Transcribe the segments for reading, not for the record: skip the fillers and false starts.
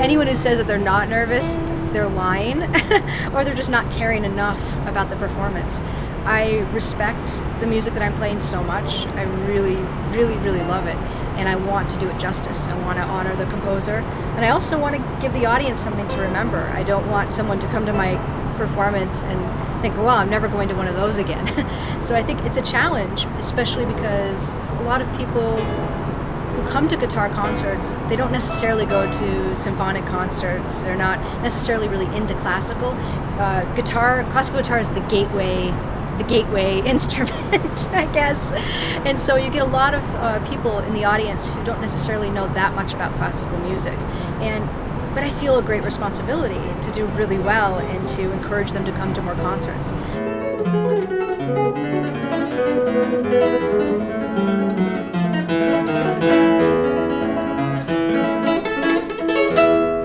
anyone who says that they're not nervous, they're lying, or they're just not caring enough about the performance. I respect the music that I'm playing so much. I really, really, really love it, and I want to do it justice. I want to honor the composer, and I also want to give the audience something to remember. I don't want someone to come to my performance and think, well, I'm never going to one of those again. So I think it's a challenge, especially because a lot of people who come to guitar concerts, they don't necessarily go to symphonic concerts. They're not necessarily really into classical. Classical guitar is the gateway instrument, I guess. And so you get a lot of people in the audience who don't necessarily know that much about classical music. But I feel a great responsibility to do really well and to encourage them to come to more concerts.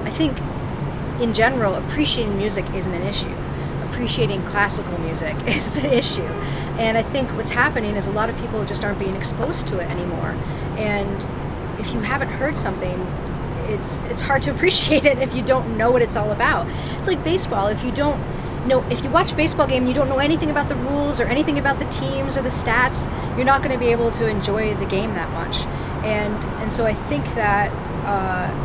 I think, in general, appreciating music isn't an issue. Appreciating classical music is the issue. And I think what's happening is a lot of people just aren't being exposed to it anymore. And if you haven't heard something, it's hard to appreciate it if you don't know what it's all about. It's like baseball. If you watch a baseball game and you don't know anything about the rules or anything about the teams or the stats, you're not going to be able to enjoy the game that much. And so I think that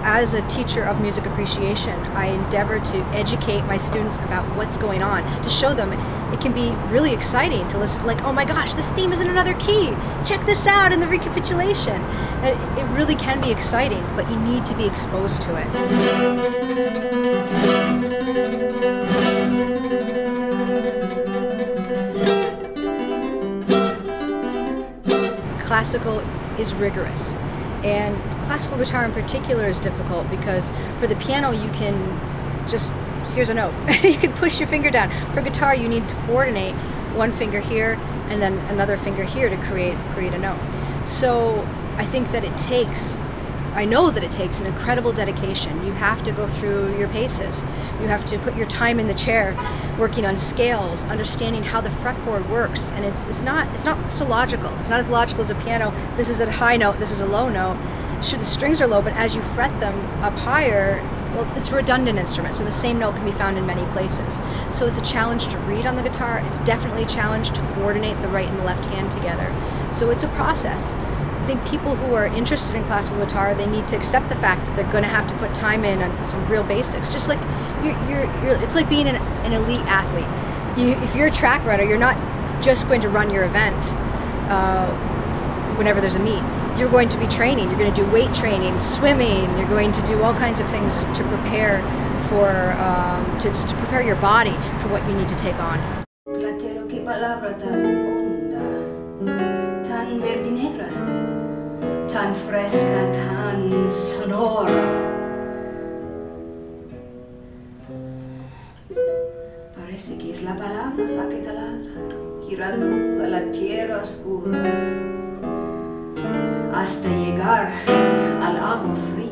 as a teacher of music appreciation, I endeavor to educate my students about what's going on, to show them it can be really exciting to listen to, like, oh my gosh, this theme is in another key. Check this out in the recapitulation. It really can be exciting, but you need to be exposed to it. Classical is rigorous. And classical guitar in particular is difficult because for the piano you can just, here's a note, you can push your finger down. For guitar you need to coordinate one finger here and then another finger here to create a note. So I think that I know that it takes an incredible dedication. You have to go through your paces. You have to put your time in the chair, working on scales, understanding how the fretboard works. And it's not so logical. It's not as logical as a piano. This is a high note, this is a low note. Sure, the strings are low, but as you fret them up higher, well, it's a redundant instrument, so the same note can be found in many places. So it's a challenge to read on the guitar. It's definitely a challenge to coordinate the right and the left hand together. So it's a process. I think people who are interested in classical guitar, they need to accept the fact that they're going to have to put time in on some real basics. Just like it's like being an elite athlete. If you're a track runner, you're not just going to run your event whenever there's a meet. You're going to be training. You're going to do weight training, swimming. You're going to do all kinds of things to prepare for to prepare your body for what you need to take on. Tan verde negra, tan fresca, tan sonora. Parece que es la palabra la que taladra, girando a la tierra oscura, hasta llegar al agua fría.